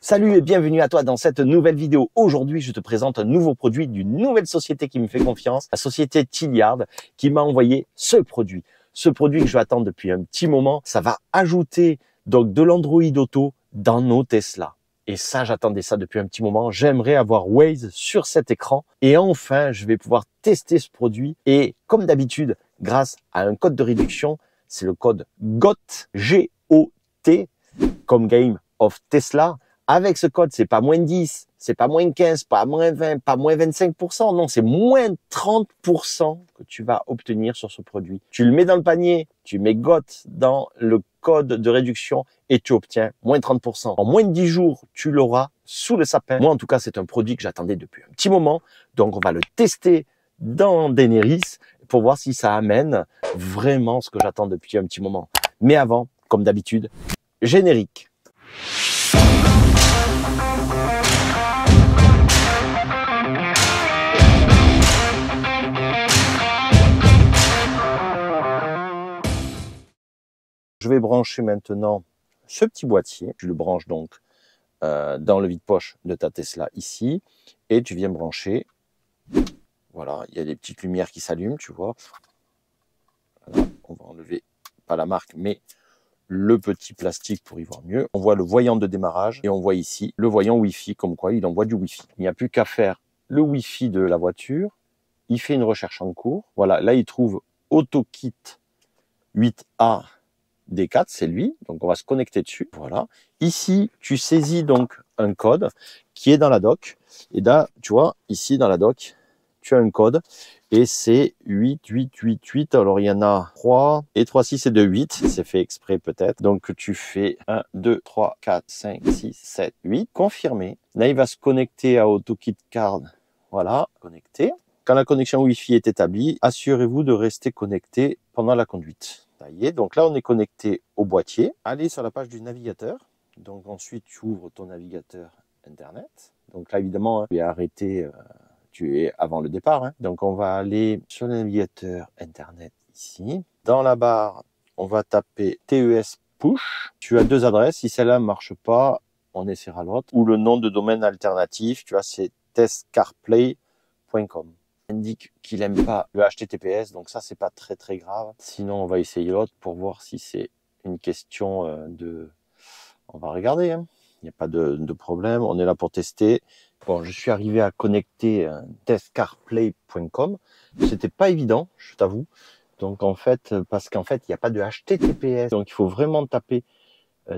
Salut et bienvenue à toi dans cette nouvelle vidéo. Aujourd'hui, je te présente un nouveau produit d'une nouvelle société qui me fait confiance, la société Tilliard, qui m'a envoyé ce produit. Ce produit que je vais attendre depuis un petit moment, ça va ajouter donc de l'Android Auto dans nos Tesla. Et ça, j'attendais ça depuis un petit moment. J'aimerais avoir Waze sur cet écran. Et enfin, je vais pouvoir tester ce produit. Et comme d'habitude, grâce à un code de réduction, c'est le code GOT, G-O-T, comme Game of Tesla. Avec ce code, c'est pas moins 10, c'est pas moins 15, pas moins 20, pas moins 25%. Non, c'est moins 30% que tu vas obtenir sur ce produit. Tu le mets dans le panier, tu mets GOT dans le code de réduction et tu obtiens moins 30%. En moins de 10 jours, tu l'auras sous le sapin. Moi, en tout cas, c'est un produit que j'attendais depuis un petit moment. Donc, on va le tester dans Daenerys pour voir si ça amène vraiment ce que j'attends depuis un petit moment. Mais avant, comme d'habitude, générique. Je vais brancher maintenant ce petit boîtier. Tu le branches donc dans le vide-poche de ta Tesla ici. Et tu viens brancher. Voilà, il y a des petites lumières qui s'allument, tu vois. Voilà, on va enlever, pas la marque, mais le petit plastique pour y voir mieux. On voit le voyant de démarrage et on voit ici le voyant Wi-Fi, comme quoi il envoie du Wi-Fi. Il n'y a plus qu'à faire le Wi-Fi de la voiture. Il fait une recherche en cours. Voilà, là il trouve AutoKit 8A D4, c'est lui, donc on va se connecter dessus. Voilà. Ici, tu saisis donc un code qui est dans la doc. Et là, tu vois, ici dans la doc, tu as un code et c'est 8888. Alors il y en a 3 et 3, 6 et 2, 8. C'est fait exprès peut-être. Donc tu fais 1, 2, 3, 4, 5, 6, 7, 8. Confirmé. Là, il va se connecter à AutoKit Card. Voilà, connecté. Quand la connexion Wi-Fi est établie, assurez-vous de rester connecté pendant la conduite. Ça y est, donc là on est connecté au boîtier. Allez sur la page du navigateur. Donc ensuite tu ouvres ton navigateur internet. Donc là évidemment, tu es arrêté, tu es avant le départ. Donc on va aller sur le navigateur internet ici. Dans la barre, on va taper TES Push. Tu as deux adresses. Si celle-là ne marche pas, on essaiera l'autre. Ou le nom de domaine alternatif, tu vois, c'est testcarplay.com. Indique qu'il n'aime pas le HTTPS, donc ça c'est pas très grave. Sinon on va essayer l'autre pour voir si c'est une question on va regarder, il n'y a pas de problème, on est là pour tester. Bon, je suis arrivé à connecter testcarplay.com, c'était pas évident, je t'avoue. Donc en fait, parce qu'en fait il n'y a pas de HTTPS, donc il faut vraiment taper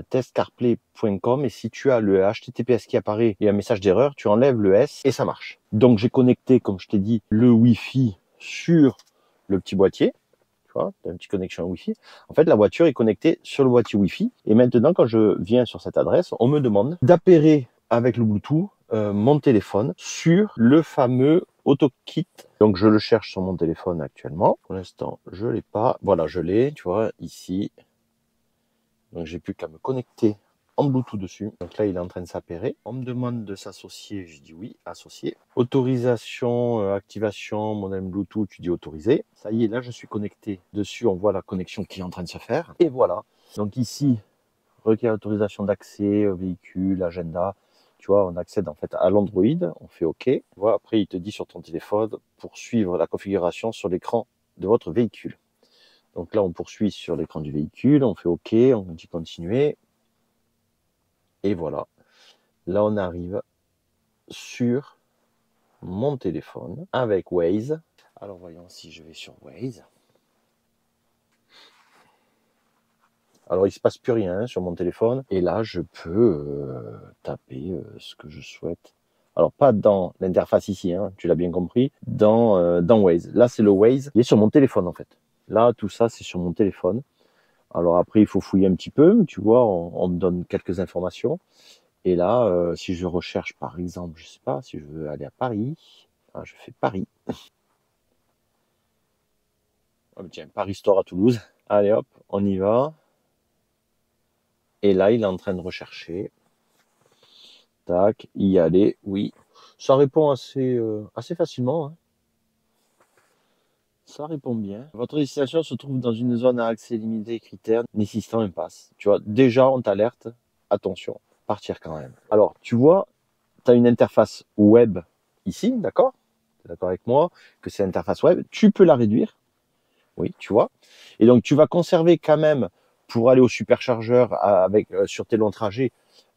testcarplay.com et si tu as le HTTPS qui apparaît et un message d'erreur, tu enlèves le S et ça marche. Donc j'ai connecté, comme je t'ai dit, le Wi-Fi sur le petit boîtier. Tu vois, tu as une petite connexion Wi-Fi. En fait, la voiture est connectée sur le boîtier Wi-Fi. Et maintenant, quand je viens sur cette adresse, on me demande d'appairer avec le Bluetooth mon téléphone sur le fameux AutoKit. Donc je le cherche sur mon téléphone actuellement. Pour l'instant, je l'ai pas. Voilà, je l'ai, tu vois, ici. Donc j'ai plus qu'à me connecter en Bluetooth dessus. Donc là, il est en train de s'appairer. On me demande de s'associer. Je dis oui, associer. Autorisation, activation, modem Bluetooth, tu dis autorisé. Ça y est, là, je suis connecté. Dessus, on voit la connexion qui est en train de se faire. Et voilà. Donc ici, requiert autorisation d'accès au véhicule, agenda. Tu vois, on accède en fait à l'Android. On fait OK. Tu vois, après, il te dit sur ton téléphone pour suivre la configuration sur l'écran de votre véhicule. Donc là, on poursuit sur l'écran du véhicule, on fait OK, on dit continuer. Et voilà. Là, on arrive sur mon téléphone avec Waze. Alors, voyons si je vais sur Waze. Alors, il ne se passe plus rien sur mon téléphone. Et là, je peux taper ce que je souhaite. Alors, pas dans l'interface ici, tu l'as bien compris, dans Waze. Là, c'est le Waze. Il est sur mon téléphone, en fait. Là, tout ça, c'est sur mon téléphone. Alors après, il faut fouiller un petit peu, tu vois, on me donne quelques informations. Et là, si je recherche, par exemple, je sais pas, si je veux aller à Paris, je fais Paris. Oh, tiens, Paris Store à Toulouse. Allez hop, on y va. Et là, il est en train de rechercher. Tac, y aller, oui. Ça répond assez facilement. Ça répond bien. Votre destination se trouve dans une zone à accès limité, critères nécessitant un pass. Tu vois, déjà, on t'alerte. Attention. partir quand même. Alors, tu vois, tu as une interface web ici, d'accord? Tu es d'accord avec moi que c'est l'interface web. Tu peux la réduire. Oui, tu vois. Et donc, tu vas conserver quand même, pour aller au superchargeur avec, sur tes longs trajets,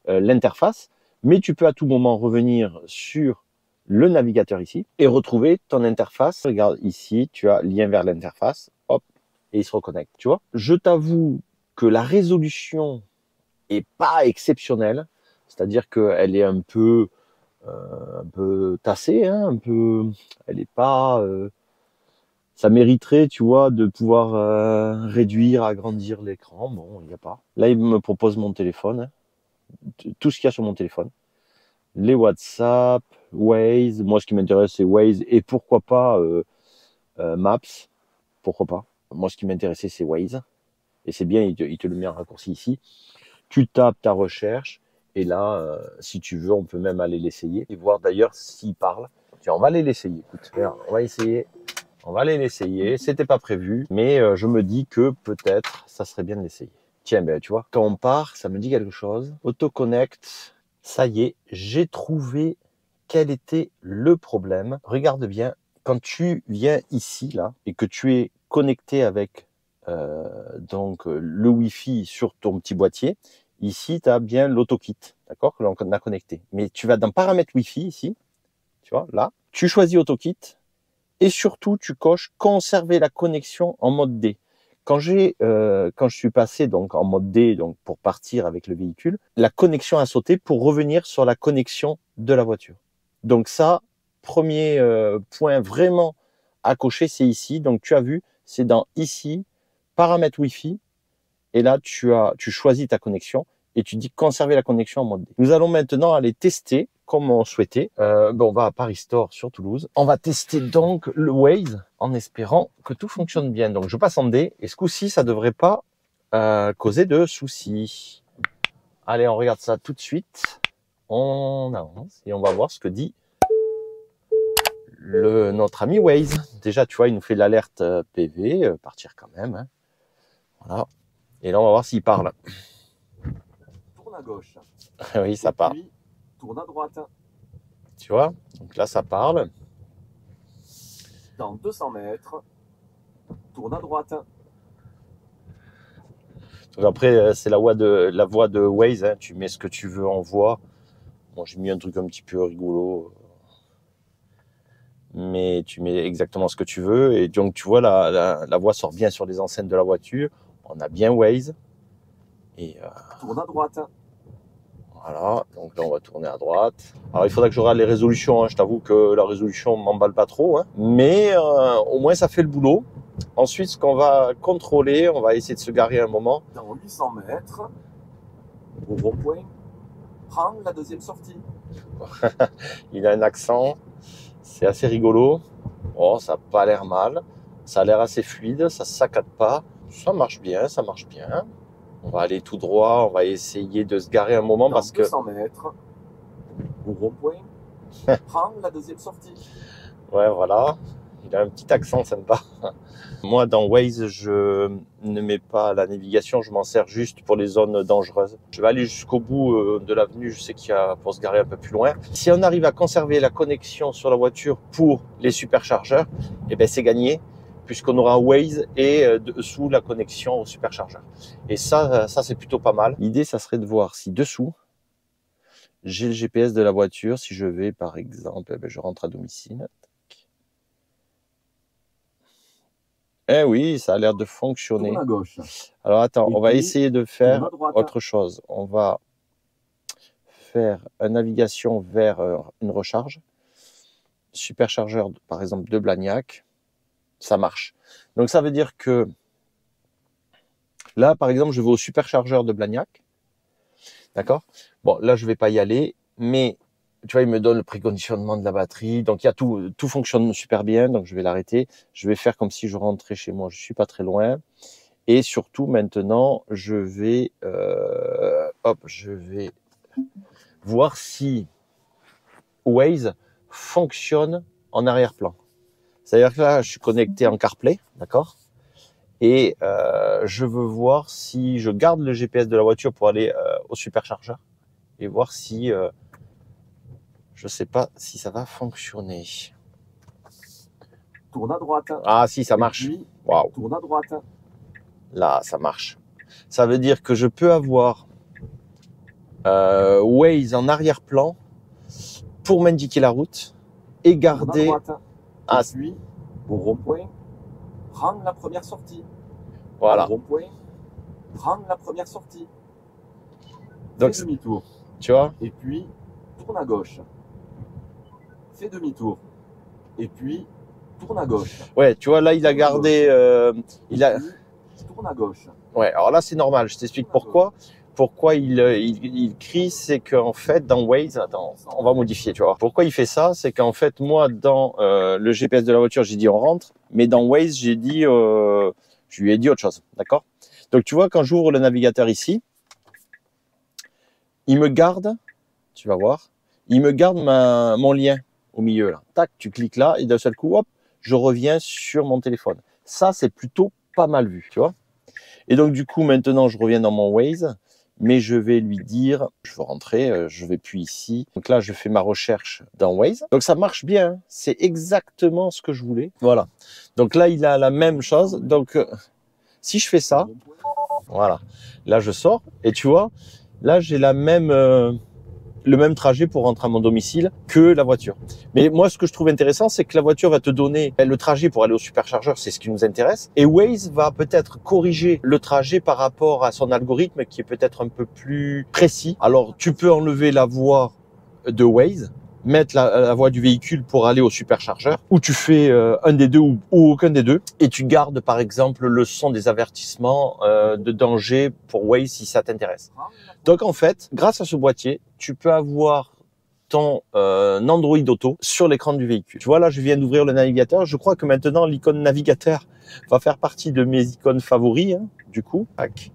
l'interface. Mais tu peux à tout moment revenir sur le navigateur ici et retrouver ton interface. Regarde ici, tu as lien vers l'interface. Hop, et il se reconnecte. Tu vois. Je t'avoue que la résolution est pas exceptionnelle. C'est-à-dire qu'elle est un peu tassée, hein, elle est pas, ça mériterait, tu vois, de pouvoir réduire, agrandir l'écran. Bon, il n'y a pas. Là, il me propose mon téléphone, hein, tout ce qu'il y a sur mon téléphone, les WhatsApp, Waze. Moi, ce qui m'intéresse, c'est Waze et pourquoi pas Maps, pourquoi pas. Moi, ce qui m'intéressait, c'est Waze, et c'est bien, il te le met en raccourci ici. Tu tapes ta recherche. Et là, si tu veux, on peut même aller l'essayer et voir d'ailleurs s'il parle. Tiens, on va aller l'essayer. Écoute, regarde, on va essayer. On va aller l'essayer. C'était pas prévu, mais je me dis que peut-être ça serait bien de l'essayer. Tiens, ben tu vois, quand on part, ça me dit quelque chose. Autoconnect. Ça y est, j'ai trouvé quel était le problème. Regarde bien, quand tu viens ici là et que tu es connecté avec donc le Wi-Fi sur ton petit boîtier. Ici, tu as bien l'autokit, d'accord, que l'on a connecté. Mais tu vas dans paramètres Wi-Fi ici, tu vois, là, tu choisis AutoKit et surtout, tu coches conserver la connexion en mode D. Quand je suis passé donc en mode D, donc pour partir avec le véhicule, la connexion a sauté pour revenir sur la connexion de la voiture. Donc ça, premier point vraiment à cocher, c'est ici. Donc tu as vu, c'est dans ici, paramètres Wi-Fi. Et là, tu choisis ta connexion et tu dis conserver la connexion en mode D. Nous allons maintenant aller tester comme on souhaitait. On va à Paris Store sur Toulouse. On va tester donc le Waze en espérant que tout fonctionne bien. Donc je passe en D et ce coup-ci, ça devrait pas causer de soucis. Allez, on regarde ça tout de suite. On avance et on va voir ce que dit notre ami Waze. Déjà, tu vois, il nous fait l'alerte PV, partir quand même. Hein. Voilà. Et là, on va voir s'il parle. Tourne à gauche. Oui, ça part. Puis, tourne à droite. Tu vois, donc là, ça parle. Dans 200 mètres, tourne à droite. Donc après, c'est la voix de Waze. Hein. Tu mets ce que tu veux en voix. Bon, j'ai mis un truc un petit peu rigolo. Mais tu mets exactement ce que tu veux. Et donc, tu vois, la voix sort bien sur les enceintes de la voiture. On a bien Waze. Et tourne à droite. voilà, donc là on va tourner à droite. Alors il faudra que je regarde les résolutions, hein. Je t'avoue que la résolution m'emballe pas trop, hein. Mais au moins ça fait le boulot. Ensuite, ce qu'on va contrôler, on va essayer de se garer un moment. Dans 800 mètres, au rond-point, prends la deuxième sortie. Il a un accent, c'est assez rigolo. Oh, ça n'a pas l'air mal, ça a l'air assez fluide, ça saccade pas. Ça marche bien, ça marche bien. On va aller tout droit, on va essayer de se garer un moment parce que... Dans 200 mètres, au rond-point, prends la deuxième sortie. Ouais, voilà. Il a un petit accent sympa. Moi, dans Waze, je ne mets pas la navigation, je m'en sers juste pour les zones dangereuses. Je vais aller jusqu'au bout de l'avenue, je sais qu'il y a pour se garer un peu plus loin. Si on arrive à conserver la connexion sur la voiture pour les superchargeurs, eh ben c'est gagné, puisqu'on aura Waze et dessous la connexion au superchargeur. Et ça c'est plutôt pas mal. L'idée, ça serait de voir si dessous, j'ai le GPS de la voiture. Si je vais, par exemple, eh ben, je rentre à domicile. Eh oui, ça a l'air de fonctionner. Tourne à gauche. Alors attends, on va essayer de faire droite. autre chose. On va faire une navigation vers une recharge. Superchargeur, par exemple, de Blagnac. Ça marche. Donc ça veut dire que là, par exemple, je vais au superchargeur de Blagnac. D'accord? Bon, là, je vais pas y aller, mais tu vois, il me donne le préconditionnement de la batterie. Donc, il y a tout fonctionne super bien. Donc, je vais l'arrêter. Je vais faire comme si je rentrais chez moi. Je suis pas très loin. Et surtout, maintenant, je vais voir si Waze fonctionne en arrière-plan. C'est-à-dire que là, je suis connecté en CarPlay, d'accord? Et je veux voir si je garde le GPS de la voiture pour aller au superchargeur. et voir si, je sais pas si ça va fonctionner. Tourne à droite. Ah si, ça marche. Puis, Waouh. tourne à droite. Là, ça marche. Ça veut dire que je peux avoir Waze en arrière-plan pour m'indiquer la route et garder... Tourne à droite. Ah, Puis, au rond-point, prends la première sortie. voilà. Au rond-point, prends la première sortie. Donc, Fais demi-tour. tu vois? Et puis, tourne à gauche. Fais demi-tour. Et puis, tourne à gauche. Ouais, tu vois, là, il a gardé... il a... Tourne à gauche. Ouais, alors là, c'est normal. Je t'explique pourquoi. Pourquoi il crie, c'est qu'en fait, dans Waze... Attends, on va modifier, tu vois. Pourquoi il fait ça? C'est qu'en fait, moi, dans le GPS de la voiture, j'ai dit on rentre. Mais dans Waze, j'ai dit... je lui ai dit autre chose, d'accord? Donc, tu vois, quand j'ouvre le navigateur ici, il me garde... Tu vas voir. Il me garde mon lien au milieu, là. Tac, tu cliques là, et d'un seul coup, hop, je reviens sur mon téléphone. Ça, c'est plutôt pas mal vu, tu vois. Et donc, du coup, maintenant, je reviens dans mon Waze, mais je vais lui dire, je veux rentrer, je vais plus ici. Donc là, je fais ma recherche dans Waze. Donc, ça marche bien. Hein. C'est exactement ce que je voulais. Voilà. Donc là, il a la même chose. Donc, si je fais ça, voilà. Là, je sors et tu vois, là, j'ai la même... le même trajet pour rentrer à mon domicile que la voiture. Mais moi, ce que je trouve intéressant, c'est que la voiture va te donner le trajet pour aller au superchargeur, c'est ce qui nous intéresse. Et Waze va peut-être corriger le trajet par rapport à son algorithme qui est peut-être un peu plus précis. Alors, tu peux enlever la voie de Waze, mettre la voie du véhicule pour aller au superchargeur, ou tu fais un des deux ou aucun des deux, et tu gardes par exemple le son des avertissements de danger pour Waze si ça t'intéresse. Donc en fait, grâce à ce boîtier, tu peux avoir ton Android Auto sur l'écran du véhicule. Tu vois là, je viens d'ouvrir le navigateur. Je crois que maintenant l'icône navigateur va faire partie de mes icônes favoris. Hein, du coup, tac,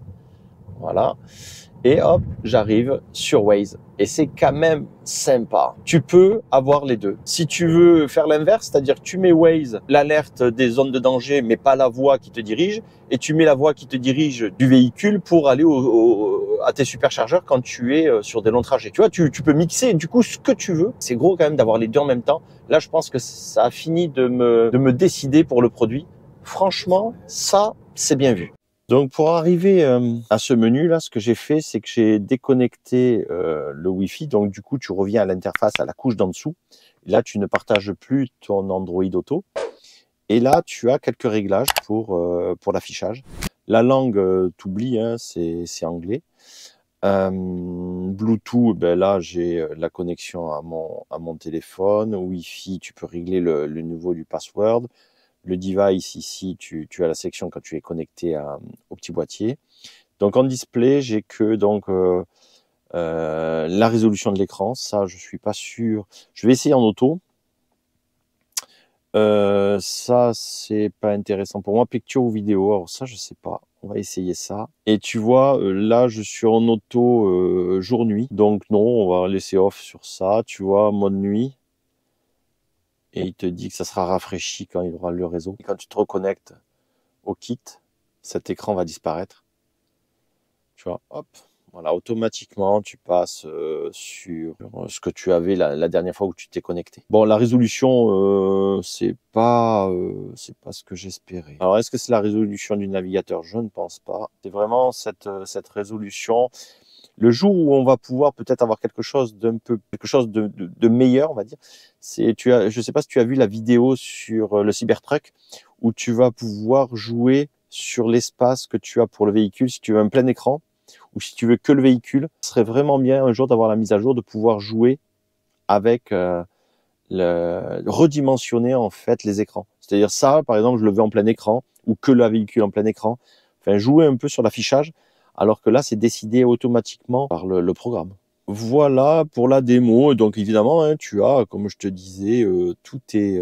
voilà. Et hop, j'arrive sur Waze. Et c'est quand même sympa. Tu peux avoir les deux. Si tu veux faire l'inverse, c'est-à-dire tu mets Waze, l'alerte des zones de danger, mais pas la voie qui te dirige, et tu mets la voie qui te dirige du véhicule pour aller à tes superchargeurs quand tu es sur des longs trajets. Tu vois, tu peux mixer du coup ce que tu veux. C'est gros quand même d'avoir les deux en même temps. Là, je pense que ça a fini de me décider pour le produit. Franchement, ça, c'est bien vu. Donc pour arriver à ce menu là, ce que j'ai fait, c'est que j'ai déconnecté le Wi-Fi. Donc du coup, tu reviens à l'interface, à la couche d'en dessous. Là, tu ne partages plus ton Android Auto. Et là, tu as quelques réglages pour l'affichage. La langue, t'oublies, hein, c'est anglais. Bluetooth, ben là, j'ai la connexion à mon téléphone. Wi-Fi, tu peux régler le niveau du password. Le device ici, tu as la section quand tu es connecté au petit boîtier. Donc en display, j'ai que donc la résolution de l'écran. Ça, je suis pas sûr. Je vais essayer en auto. Ça, c'est pas intéressant pour moi. Picture ou vidéo. Alors ça, je sais pas. On va essayer ça. Et tu vois, là, je suis en auto jour-nuit. Donc non, on va laisser off sur ça. Tu vois, mode nuit. Et il te dit que ça sera rafraîchi quand il aura le réseau. Et quand tu te reconnectes au kit, cet écran va disparaître. Tu vois, hop, voilà, automatiquement, tu passes sur ce que tu avais la dernière fois où tu t'es connecté. Bon, la résolution, c'est pas ce que j'espérais. Alors, est-ce que c'est la résolution du navigateur? Je ne pense pas. C'est vraiment cette résolution. Le jour où on va pouvoir peut-être avoir quelque chose de meilleur, on va dire, je sais pas si tu as vu la vidéo sur le Cybertruck où tu vas pouvoir jouer sur l'espace que tu as pour le véhicule, si tu veux un plein écran ou si tu veux que le véhicule. Ce serait vraiment bien un jour d'avoir la mise à jour, de pouvoir jouer avec redimensionner en fait les écrans. C'est-à-dire ça, par exemple, je le veux en plein écran ou que le véhicule en plein écran. Enfin, jouer un peu sur l'affichage. Alors que là, c'est décidé automatiquement par le programme. Voilà pour la démo. Donc évidemment, hein, tu as, comme je te disais, tout est...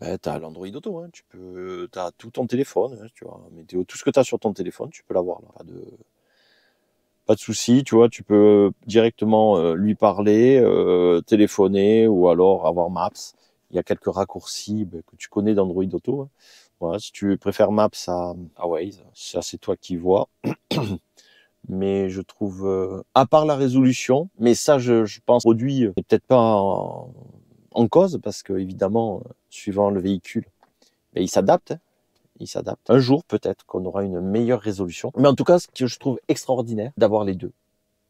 tu as l'Android Auto, hein, tu as tout ton téléphone, hein, tu vois, météo, tout ce que tu as sur ton téléphone, tu peux l'avoir là. Pas de souci, tu vois, tu peux directement lui parler, téléphoner ou alors avoir Maps. Il y a quelques raccourcis que tu connais d'Android Auto. Hein. Voilà, si tu préfères Maps à Waze, ça c'est toi qui vois. mais je trouve, à part la résolution, mais ça, je pense, le produit n'est peut-être pas en cause, parce que évidemment, suivant le véhicule, ben, il s'adapte. Hein. Il s'adapte. Un jour, peut-être qu'on aura une meilleure résolution. Mais en tout cas, ce que je trouve extraordinaire, d'avoir les deux.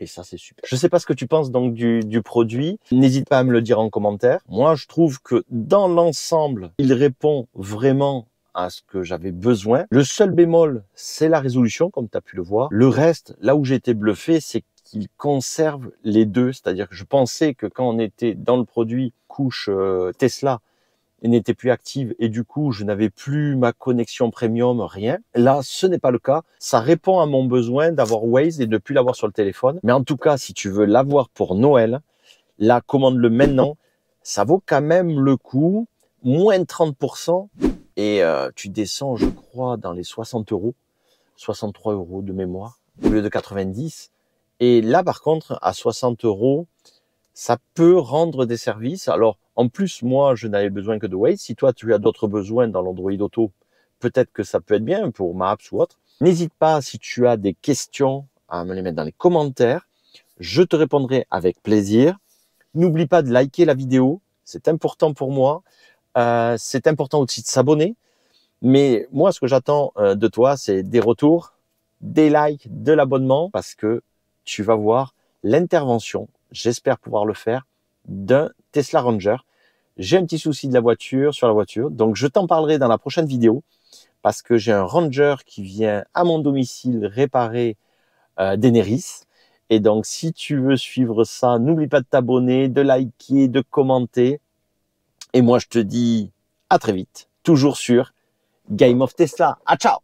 Et ça, c'est super. Je sais pas ce que tu penses donc du produit. N'hésite pas à me le dire en commentaire. Moi, je trouve que dans l'ensemble, il répond vraiment à ce que j'avais besoin. Le seul bémol, c'est la résolution, comme tu as pu le voir. Le reste, là où j'ai été bluffé, c'est qu'il conserve les deux. C'est-à-dire que je pensais que quand on était dans le produit couche Tesla, n'était plus active et du coup je n'avais plus ma connexion premium, rien. Là, ce n'est pas le cas. Ça répond à mon besoin d'avoir Waze et de ne plus l'avoir sur le téléphone. Mais en tout cas, si tu veux l'avoir pour Noël, là, commande-le maintenant. Ça vaut quand même le coup. Moins de 30% et tu descends, je crois, dans les 60 €, 63 € de mémoire au lieu de 90. Et là, par contre, à 60 €, ça peut rendre des services. Alors, en plus, moi, je n'avais besoin que de Waze. Si toi, tu as d'autres besoins dans l'Android Auto, peut-être que ça peut être bien pour Maps ou autre. N'hésite pas, si tu as des questions, à me les mettre dans les commentaires. Je te répondrai avec plaisir. N'oublie pas de liker la vidéo. C'est important pour moi. C'est important aussi de s'abonner. Mais moi, ce que j'attends de toi, c'est des retours, des likes, de l'abonnement, parce que tu vas voir l'intervention, j'espère pouvoir le faire, d'un Tesla Ranger. J'ai un petit souci de la voiture, sur la voiture, donc je t'en parlerai dans la prochaine vidéo, parce que j'ai un Ranger qui vient à mon domicile réparer des Néris. Et donc, si tu veux suivre ça, n'oublie pas de t'abonner, de liker, de commenter. Et moi, je te dis à très vite, toujours sur Game of Tesla. Ah, ciao!